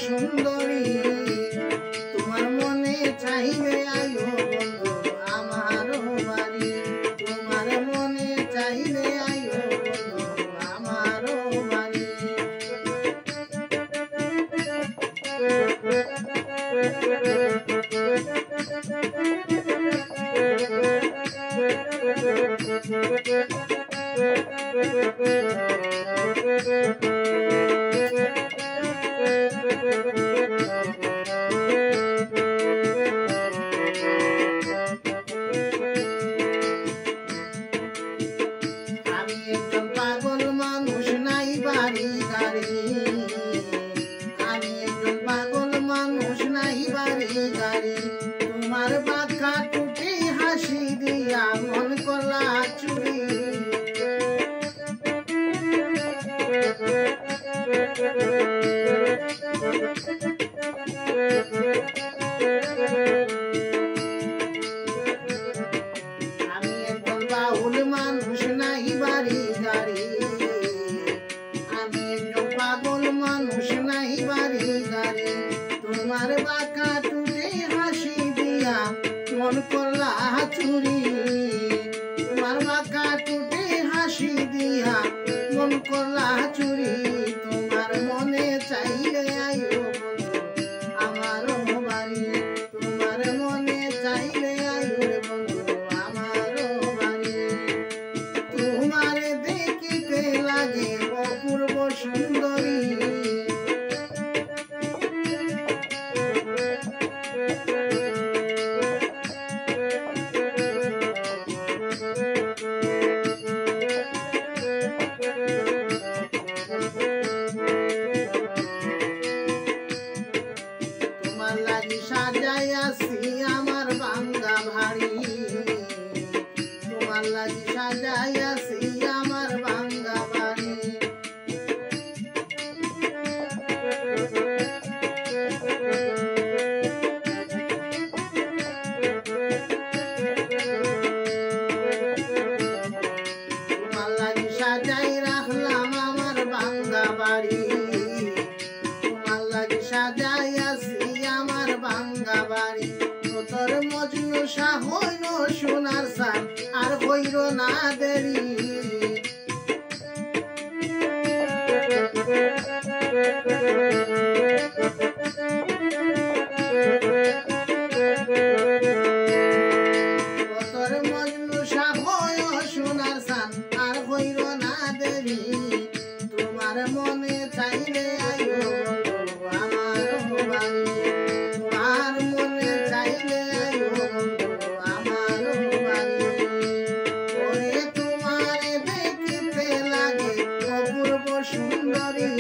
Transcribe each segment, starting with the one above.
সুন্দরী তোমার মনে চাইলে আইও বন্ধু আমার বাড়ি, তোমার মনে চাইলে আইও বন্ধু আমার বাড়ি। আমি একজন পাগল মানুষ, নাই বাড়ি গাড়ি, আমি একজন পাগল মানুষ, নাই বাড়ি গাড়ি, তোমার বাঁকা টুটি হাসি দিয়া মন কলা চুরি। আমি একজন বাউল মানুষ, নাই বাড়ি গাড়ি, আমি একজন পাগল মানুষ, নাই বাড়ি গাড়ি, তোমার বাঁকা টুটি হাসি দিয়া মন করলা চুরি, তোমার বাঁকা টুটি হাসি দিয়া মন করলা চুরি। তোমার মনে চাইলে আইও বন্ধু আমার বাড়ি, তোমার মনে চাইলে আইও বন্ধু আমার বাড়ি। তোমার দেখিতে লাগে অপূর্ব সুন্দরী, তোমার লাগি সাজাইয়াছি আমার ভাঙ্গা ভাড়ি, তোমার লাগি সাজাইয়াছি আমার ভাঙ্গা বাড়ি। তোমার লাগি সাজাই রাখলাম আমার ভাঙ্গা বাড়ি, তোমার লাগি সাজাইয়াছি আমার ভাঙ্গা বাড়ি। তোর মজনু শাহ হইল সোনার সান, আর হইল না দেরি। তোর মজনু শাহ হইল সোনার সান, আর হইল না দেরি। তোমার মনে চাইলে আইও বন্ধু আমার বাড়ি, তোমার মনে চাইলে আইও বন্ধু আমার বাড়ি। ওরে তোমার দেখিতে লাগে অপূর্ব সুন্দরী,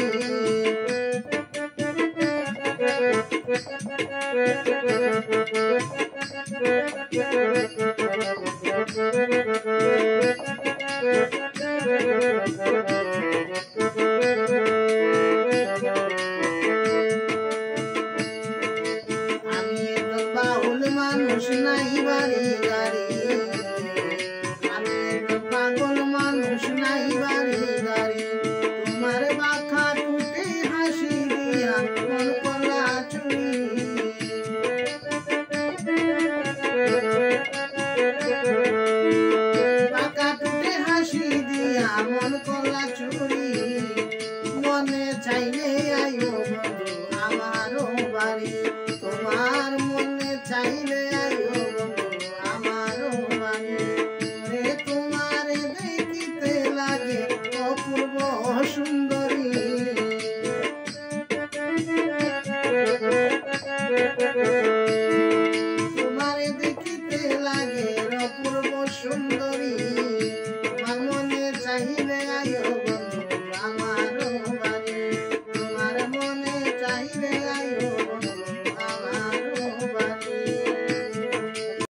আমি একজন বাউল মানুষ, নাই বাড়ি গাড়ি, আমি একজন পাগল মানুষ, নাই বাড়ি গাড়ি, তোমার বাঁকা টুটি হাসি দিয়া মন কলা চুরি। বাঁকা টুটি হাসি দিয়া মন কলা চুরি। মনে চাইলে আইও বন্ধু আমার বাড়ি, তোমার মনে চাইলে আইও বন্ধু আমার বাড়ি। রে তোমার দেখিতে লাগে অপূর্ব সুন্দরী, তোমার দেখিতে লাগে অপূর্ব সুন্দরী।